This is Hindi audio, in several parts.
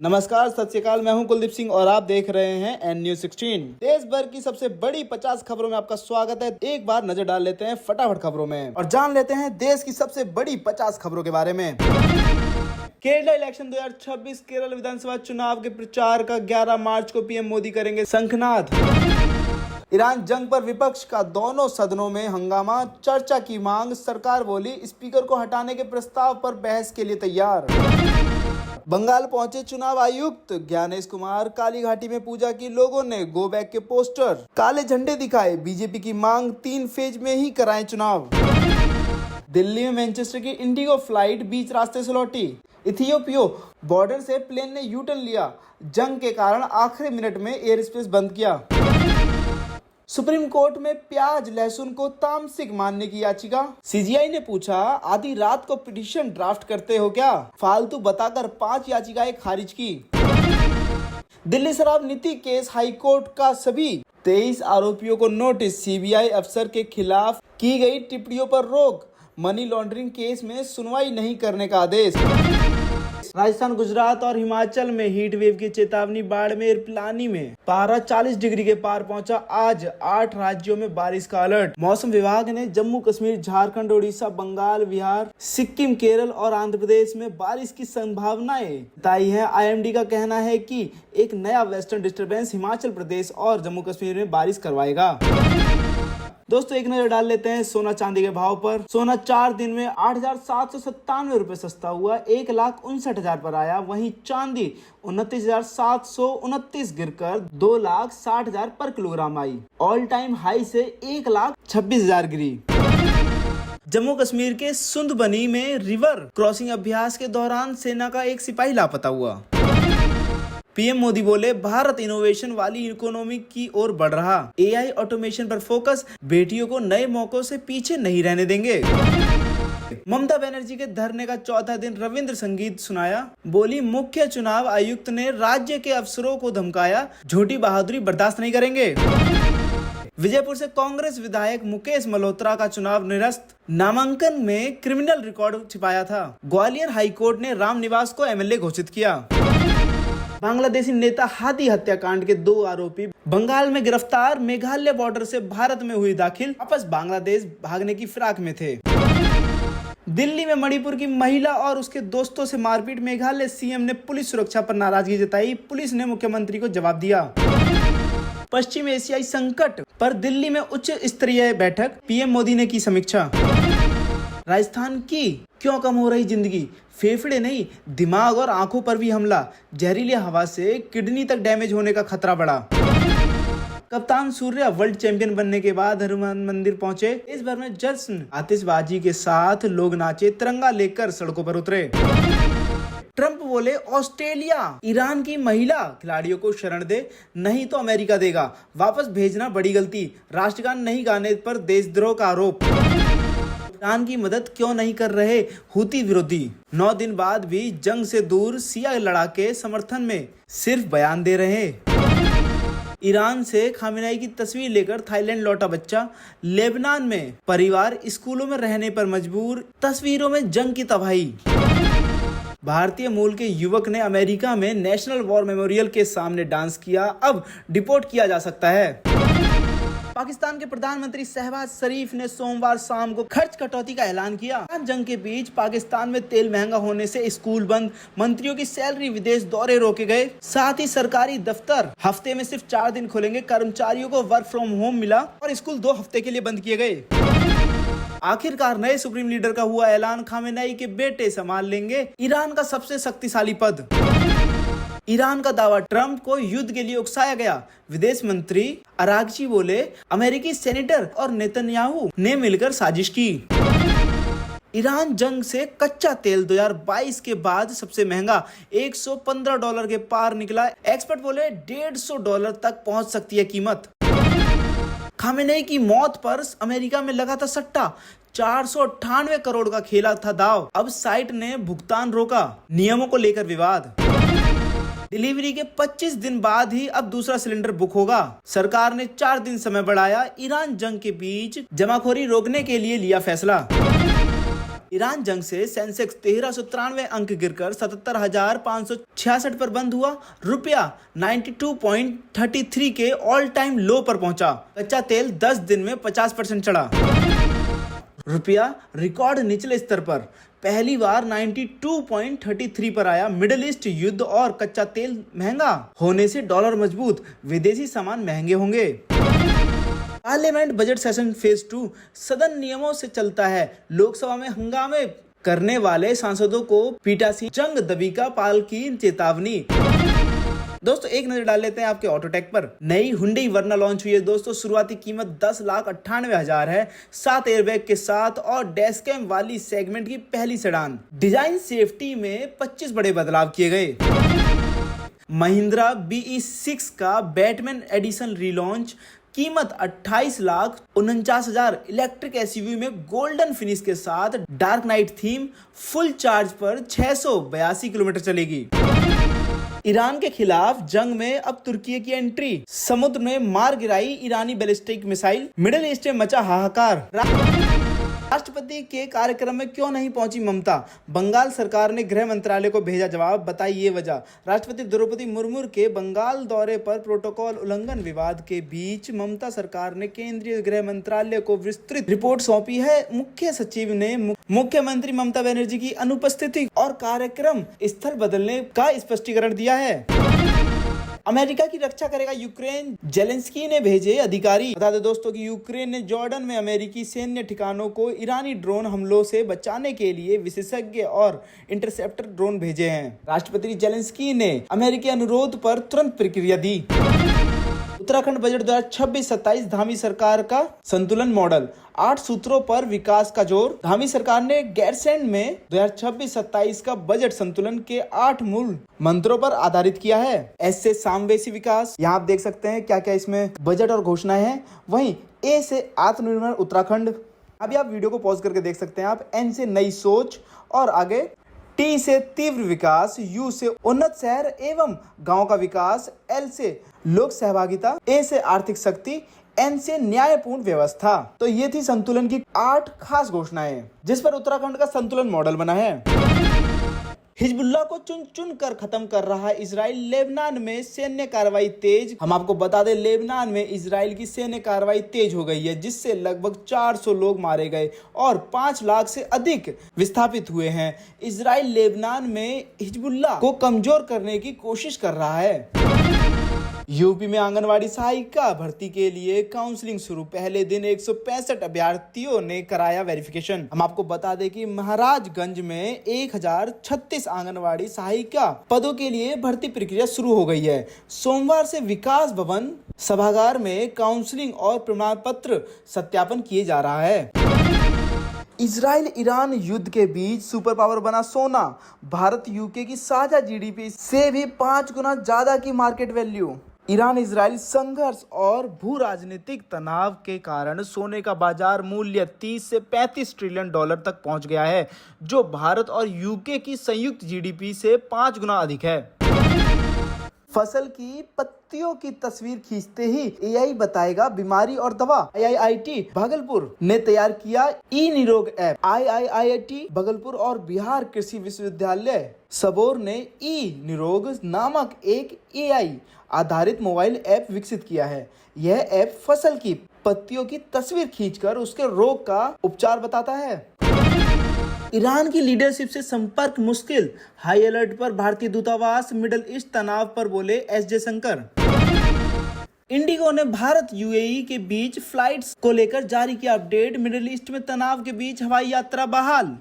नमस्कार, सत श्री अकाल। मैं हूं कुलदीप सिंह और आप देख रहे हैं एन न्यूज 16। देश भर की सबसे बड़ी 50 खबरों में आपका स्वागत है। एक बार नजर डाल लेते हैं फटाफट खबरों में और जान लेते हैं देश की सबसे बड़ी 50 खबरों के बारे में। केरला इलेक्शन 2026 केरल विधानसभा चुनाव के प्रचार का 11 मार्च को पीएम मोदी करेंगे शंखनाद। ईरान जंग पर विपक्ष का दोनों सदनों में हंगामा, चर्चा की मांग, सरकार बोली स्पीकर को हटाने के प्रस्ताव पर बहस के लिए तैयार। बंगाल पहुंचे चुनाव आयुक्त ज्ञानेश कुमार, काली घाटी में पूजा की, लोगों ने गो बैक के पोस्टर, काले झंडे दिखाए, बीजेपी की मांग 3 फेज में ही कराएं चुनाव। दिल्ली में मैनचेस्टर की इंडिगो फ्लाइट बीच रास्ते से लौटी, इथियोपिया बॉर्डर से प्लेन ने यू टर्न लिया, जंग के कारण आखिरी मिनट में एयर स्पेस बंद किया। सुप्रीम कोर्ट में प्याज लहसुन को तामसिक मानने की याचिका, सीजीआई ने पूछा आधी रात को पिटीशन ड्राफ्ट करते हो क्या, फालतू बताकर 5 याचिकाएं खारिज की। दिल्ली शराब नीति केस हाई कोर्ट का सभी 23 आरोपियों को नोटिस, सीबीआई अफसर के खिलाफ की गई टिप्पणियों पर रोक, मनी लॉन्ड्रिंग केस में सुनवाई नहीं करने का आदेश। राजस्थान, गुजरात और हिमाचल में हीट वेव की चेतावनी, बाड़मेर पिलानी में पारा 40 डिग्री के पार पहुंचा। आज 8 राज्यों में बारिश का अलर्ट। मौसम विभाग ने जम्मू कश्मीर, झारखंड, उड़ीसा, बंगाल, बिहार, सिक्किम, केरल और आंध्र प्रदेश में बारिश की संभावनाएं बताई है। आईएमडी का कहना है कि एक नया वेस्टर्न डिस्टर्बेंस हिमाचल प्रदेश और जम्मू कश्मीर में बारिश करवाएगा। दोस्तों, एक नजर डाल लेते हैं सोना चांदी के भाव पर। सोना 4 दिन में 8,797 रुपए सस्ता हुआ, 1,59,000 पर आया। वहीं चांदी 29,729 गिरकर 2,60,000 पर किलोग्राम आई। ऑल टाइम हाई से 1,26,000 गिरी। जम्मू कश्मीर के सुंदबनी में रिवर क्रॉसिंग अभ्यास के दौरान सेना का एक सिपाही लापता हुआ। पीएम मोदी बोले भारत इनोवेशन वाली इकोनॉमी की ओर बढ़ रहा, एआई ऑटोमेशन पर फोकस, बेटियों को नए मौकों से पीछे नहीं रहने देंगे। ममता बनर्जी के धरने का 4था दिन, रविंद्र संगीत सुनाया, बोली मुख्य चुनाव आयुक्त ने राज्य के अफसरों को धमकाया, झूठी बहादुरी बर्दाश्त नहीं करेंगे। विजयपुर से कांग्रेस विधायक मुकेश मल्होत्रा का चुनाव निरस्त, नामांकन में क्रिमिनल रिकॉर्ड छिपाया था। ग्वालियर हाईकोर्ट ने रामनिवास को एमएलए घोषित किया। बांग्लादेशी नेता हादी हत्याकांड के 2 आरोपी बंगाल में गिरफ्तार, मेघालय बॉर्डर से भारत में हुई दाखिल, वापस बांग्लादेश भागने की फिराक में थे। दिल्ली में मणिपुर की महिला और उसके दोस्तों से मारपीट, मेघालय सीएम ने पुलिस सुरक्षा पर नाराजगी जताई, पुलिस ने मुख्यमंत्री को जवाब दिया। पश्चिम एशियाई संकट पर दिल्ली में उच्च स्तरीय बैठक, पीएम मोदी ने की समीक्षा। राजस्थान की क्यों कम हो रही जिंदगी, फेफड़े नहीं दिमाग और आंखों पर भी हमला, जहरीली हवा से किडनी तक डैमेज होने का खतरा बढ़ा। कप्तान सूर्या वर्ल्ड चैंपियन बनने के बाद हनुमान मंदिर पहुंचे, इस भर में जश्न, आतिशबाजी के साथ लोग नाचे, तिरंगा लेकर सड़कों पर उतरे। ट्रंप बोले ऑस्ट्रेलिया ईरान की महिला खिलाड़ियों को शरण दे, नहीं तो अमेरिका देगा, वापस भेजना बड़ी गलती, राष्ट्रगान नहीं गाने पर देशद्रोह का आरोप। ईरान की मदद क्यों नहीं कर रहे हुती विरोधी, 9 दिन बाद भी जंग से दूर शिया लड़ाके समर्थन में सिर्फ बयान दे रहे। ईरान से खामेनेई की तस्वीर लेकर थाईलैंड लौटा बच्चा, लेबनान में परिवार स्कूलों में रहने पर मजबूर, तस्वीरों में जंग की तबाही। भारतीय मूल के युवक ने अमेरिका में नेशनल वॉर मेमोरियल के सामने डांस किया, अब डिपोर्ट किया जा सकता है। पाकिस्तान के प्रधानमंत्री शहबाज शरीफ ने सोमवार शाम को खर्च कटौती का ऐलान किया। जंग के बीच पाकिस्तान में तेल महंगा होने से स्कूल बंद, मंत्रियों की सैलरी, विदेश दौरे रोके गए, साथ ही सरकारी दफ्तर हफ्ते में सिर्फ 4 दिन खुलेंगे, कर्मचारियों को वर्क फ्रॉम होम मिला और स्कूल 2 हफ्ते के लिए बंद किए गए। आखिरकार नए सुप्रीम लीडर का हुआ ऐलान, खामेनेई के बेटे संभाल लेंगे ईरान का सबसे शक्तिशाली पद। ईरान का दावा, ट्रंप को युद्ध के लिए उकसाया गया, विदेश मंत्री अरागची बोले अमेरिकी सेनेटर और नेतन्याहू ने मिलकर साजिश की। ईरान जंग से कच्चा तेल 2022 के बाद सबसे महंगा, $115 के पार निकला, एक्सपर्ट बोले $150 तक पहुंच सकती है कीमत। खामेनेई की मौत पर अमेरिका में लगा था सट्टा, 498 करोड़ का खेला था दाव, अब साइट ने भुगतान रोका, नियमों को लेकर विवाद। डिलीवरी के 25 दिन बाद ही अब दूसरा सिलेंडर बुक होगा, सरकार ने 4 दिन समय बढ़ाया, ईरान जंग के बीच जमाखोरी रोकने के लिए लिया फैसला। ईरान जंग से सेंसेक्स 1393 अंक गिरकर 77,566 पर बंद हुआ। रुपया 92.33 के ऑल टाइम लो पर पहुंचा। कच्चा तेल 10 दिन में 50% चढ़ा। रुपया रिकॉर्ड निचले स्तर पर पहली बार 92.33 पर आया। मिडिल ईस्ट युद्ध और कच्चा तेल महंगा होने से डॉलर मजबूत, विदेशी सामान महंगे होंगे। पार्लियामेंट बजट सेशन फेज 2 सदन नियमों से चलता है। लोकसभा में हंगामे करने वाले सांसदों को पीठासीन जंग दबीका पाल की चेतावनी। दोस्तों एक नजर डाल लेते हैं आपके ऑटोटेक पर। नई हुंडई वर्ना लॉन्च हुई है दोस्तों। शुरुआती कीमत 10,98,000 है। 7 एयरबैग के साथ और डैश कैम वाली सेगमेंट की पहली सेडान। डिजाइन सेफ्टी में 25 बड़े बदलाव किए गए। महिंद्रा BE6 का बैटमैन एडिशन रीलॉन्च। कीमत 28,49,000। इलेक्ट्रिक एसयूवी में गोल्डन फिनिश के साथ dark night theme. Full charge पर 682 किलोमीटर चलेगी। ईरान के खिलाफ जंग में अब तुर्की की एंट्री। समुद्र में मार गिराई ईरानी बैलिस्टिक मिसाइल। मिडिल ईस्ट में मचा हाहाकार। राष्ट्रपति के कार्यक्रम में क्यों नहीं पहुंची ममता? बंगाल सरकार ने गृह मंत्रालय को भेजा जवाब, बताई ये वजह। राष्ट्रपति द्रौपदी मुर्मू के बंगाल दौरे पर प्रोटोकॉल उल्लंघन विवाद के बीच ममता सरकार ने केंद्रीय गृह मंत्रालय को विस्तृत रिपोर्ट सौंपी है। मुख्य सचिव ने मुख्यमंत्री ममता बनर्जी की अनुपस्थिति और कार्यक्रम स्थल बदलने का स्पष्टीकरण दिया है। अमेरिका की रक्षा करेगा यूक्रेन, जेलेंस्की ने भेजे अधिकारी। बता दें दोस्तों कि यूक्रेन ने जॉर्डन में अमेरिकी सैन्य ठिकानों को ईरानी ड्रोन हमलों से बचाने के लिए विशेषज्ञ और इंटरसेप्टर ड्रोन भेजे हैं। राष्ट्रपति जेलेंस्की ने अमेरिकी अनुरोध पर तुरंत प्रतिक्रिया दी। उत्तराखंड बजट 2026-27 धामी सरकार का संतुलन मॉडल। 8 सूत्रों पर विकास का जोर। धामी सरकार ने गैरसैंण में 2026-27 का बजट संतुलन के 8 मूल मंत्रों पर आधारित किया है। एस से सामवेशी विकास। यहाँ आप देख सकते हैं क्या क्या इसमें बजट और घोषणाएं हैं। वहीं ए से आत्मनिर्भर उत्तराखंड। अभी आप वीडियो को पॉज करके देख सकते हैं आप। एन से नई सोच और आगे टी से तीव्र विकास। यू से उन्नत शहर एवं गांव का विकास। एल से लोक सहभागिता। ए से आर्थिक शक्ति। एन से न्यायपूर्ण व्यवस्था। तो ये थी संतुलन की 8 खास घोषणाएं जिस पर उत्तराखंड का संतुलन मॉडल बना है। हिजबुल्लाह को चुन चुन कर खत्म कर रहा है इजराइल। लेबनान में सैन्य कार्रवाई तेज। हम आपको बता दें लेबनान में इजराइल की सैन्य कार्रवाई तेज हो गई है जिससे लगभग 400 लोग मारे गए और 5 लाख से अधिक विस्थापित हुए हैं। इजराइल लेबनान में हिजबुल्लाह को कमजोर करने की कोशिश कर रहा है। यूपी में आंगनवाड़ी सहायिका भर्ती के लिए काउंसलिंग शुरू। पहले दिन 165 अभ्यर्थियों ने कराया वेरिफिकेशन। हम आपको बता दें कि महाराजगंज में 1036 आंगनवाड़ी सहायिका पदों के लिए भर्ती प्रक्रिया शुरू हो गई है। सोमवार से विकास भवन सभागार में काउंसलिंग और प्रमाण पत्र सत्यापन किए जा रहा है। इजराइल ईरान युद्ध के बीच सुपर पावर बना सोना। भारत यूके की साझा जीडीपी से भी 5 गुना ज्यादा की मार्केट वैल्यू। ईरान इजराइल संघर्ष और भू राजनीतिक तनाव के कारण सोने का बाजार मूल्य 30 से 35 ट्रिलियन डॉलर तक पहुंच गया है जो भारत और यूके की संयुक्त जीडीपी से 5 गुना अधिक है। फसल की पत्तियों की तस्वीर खींचते ही एआई बताएगा बीमारी और दवा। आईआईटी भागलपुर ने तैयार किया ई निरोग ऐप। आईआईटी भागलपुर और बिहार कृषि विश्वविद्यालय सबोर ने ई निरोग नामक एक एआई आधारित मोबाइल ऐप विकसित किया है। यह ऐप फसल की पत्तियों की तस्वीर खींचकर उसके रोग का उपचार बताता है। ईरान की लीडरशिप से संपर्क मुश्किल। हाई अलर्ट पर भारतीय दूतावास। मिडिल ईस्ट तनाव पर बोले एस जयशंकर। इंडिगो ने भारत यूएई के बीच फ्लाइट्स को लेकर जारी किया अपडेट। मिडिल ईस्ट में तनाव के बीच हवाई यात्रा बहाल।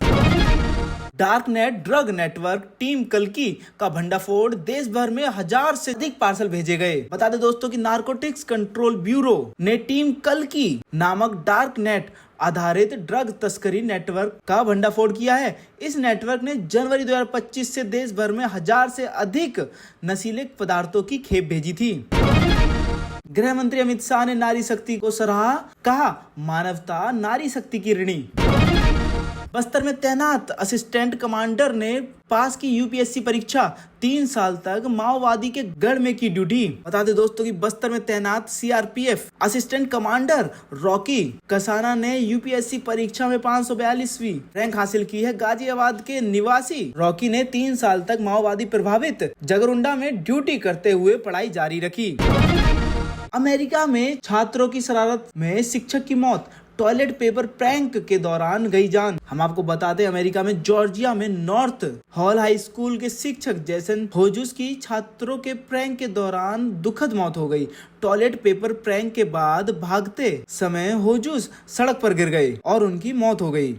Dark net drug network team कल्कि का भंडाफोड़। देश भर में 1000 से अधिक पार्सल भेजे गए। बता दें दोस्तों कि नारकोटिक्स कंट्रोल ब्यूरो ने टीम कल्कि नामक डार्क नेट आधारित ड्रग तस्करी नेटवर्क का भंडाफोड़ किया है। इस नेटवर्क ने जनवरी 2025 से देश भर में 1000 से अधिक नशीले पदार्थों की खेप भेजी थी। गृह मंत्री अमित शाह ने नारी शक्ति को सराहा। कहा मानवता नारी शक्ति की ऋणी। बस्तर में तैनात असिस्टेंट कमांडर ने पास की यूपीएससी परीक्षा, 3 साल तक माओवादी के गढ़ में की ड्यूटी। बता दें दोस्तों कि बस्तर में तैनात CRPF assistant commander Rocky Kasana ने यूपीएससी परीक्षा में 542वीं रैंक हासिल की है। गाजियाबाद के निवासी रॉकी ने 3 साल तक माओवादी प्रभावित जगरुंडा में ड्यूटी करते हुए पढ़ाई जारी रखी। अमेरिका में छात्रों की शरारत में शिक्षक की मौत, टॉयलेट पेपर प्रैंक के दौरान गई जान। हम आपको बता दें अमेरिका में जॉर्जिया में नॉर्थ हॉल हाई स्कूल के शिक्षक जैसन होजुस की छात्रों के प्रैंक के दौरान दुखद मौत हो गई। टॉयलेट पेपर प्रैंक के बाद भागते समय होजुस सड़क पर गिर गए और उनकी मौत हो गई।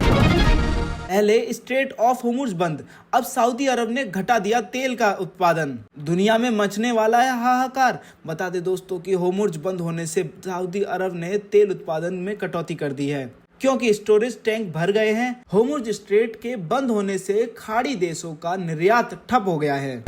पहले स्ट्रेट ऑफ होर्मुज बंद, अब सऊदी अरब ने घटा दिया तेल का उत्पादन। दुनिया में मचने वाला है हाहाकार। बता दे दोस्तों कि होर्मुज बंद होने से सऊदी अरब ने तेल उत्पादन में कटौती कर दी है, क्योंकि स्टोरेज टैंक भर गए हैं। होर्मुज स्ट्रेट के बंद होने से खाड़ी देशों का निर्यात ठप हो गया है।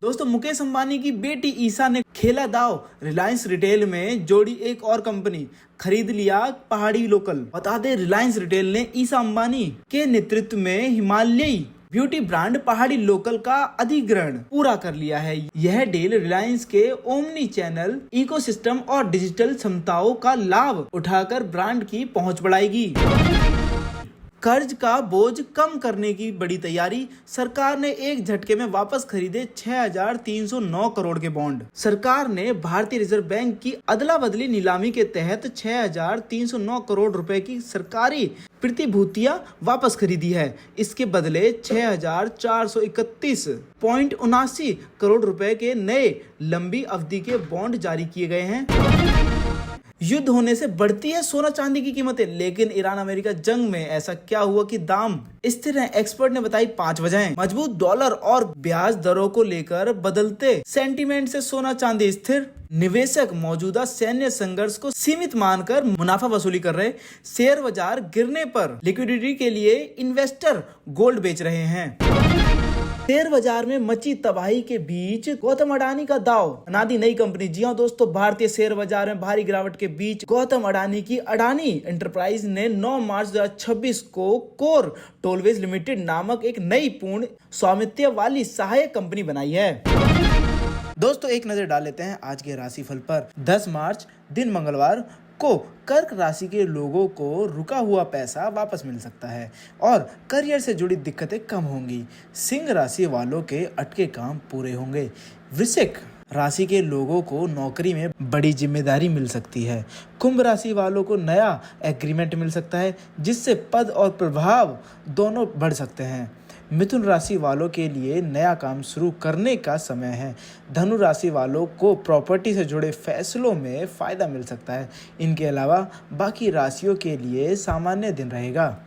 दोस्तों मुकेश अंबानी की बेटी ईशा ने खेला दाव, रिलायंस रिटेल में जोड़ी एक और कंपनी, खरीद लिया पहाड़ी लोकल। बता दे रिलायंस रिटेल ने ईशा अंबानी के नेतृत्व में हिमालयी ब्यूटी ब्रांड पहाड़ी लोकल का अधिग्रहण पूरा कर लिया है। यह डील रिलायंस के ओमनी चैनल इकोसिस्टम और डिजिटल क्षमताओं का लाभ उठाकर ब्रांड की पहुंच बढ़ाएगी। कर्ज का बोझ कम करने की बड़ी तैयारी, सरकार ने एक झटके में वापस खरीदे 6,309 करोड़ के बॉन्ड। सरकार ने भारतीय रिजर्व बैंक की अदला बदली नीलामी के तहत 6,309 करोड़ रुपए की सरकारी प्रतिभूतियां वापस खरीदी है। इसके बदले 6,431.79 करोड़ रुपए के नए लंबी अवधि के बॉन्ड जारी किए गए हैं। युद्ध होने से बढ़ती है सोना चांदी की कीमतें, लेकिन ईरान अमेरिका जंग में ऐसा क्या हुआ कि दाम स्थिर हैं? एक्सपर्ट ने बताई 5 वजहें। मजबूत डॉलर और ब्याज दरों को लेकर बदलते सेंटीमेंट से सोना चांदी स्थिर, निवेशक मौजूदा सैन्य संघर्ष को सीमित मानकर मुनाफा वसूली कर रहे, शेयर बाजार गिरने पर लिक्विडिटी के लिए इन्वेस्टर गोल्ड बेच रहे हैं। शेयर बाजार में मची तबाही के बीच गौतम अडानी का दाव, अनादि नई कंपनी। जी हां दोस्तों, भारतीय शेयर बाजार में भारी गिरावट के बीच गौतम अडानी की अडानी एंटरप्राइज ने 9 मार्च 2026 को कोर टोलवेज लिमिटेड नामक एक नई पूर्ण स्वामित्व वाली सहायक कंपनी बनाई है। दोस्तों एक नजर डाल लेते हैं आज के राशिफल पर। 10 मार्च दिन मंगलवार को कर्क राशि के लोगों को रुका हुआ पैसा वापस मिल सकता है और करियर से जुड़ी दिक्कतें कम होंगी। सिंह राशि वालों के अटके काम पूरे होंगे। वृश्चिक राशि के लोगों को नौकरी में बड़ी जिम्मेदारी मिल सकती है। कुंभ राशि वालों को नया एग्रीमेंट मिल सकता है, जिससे पद और प्रभाव दोनों बढ़ सकते हैं। मिथुन राशि वालों के लिए नया काम शुरू करने का समय है। धनु राशि वालों को प्रॉपर्टी से जुड़े फैसलों में फायदा मिल सकता है। इनके अलावा बाकी राशियों के लिए सामान्य दिन रहेगा।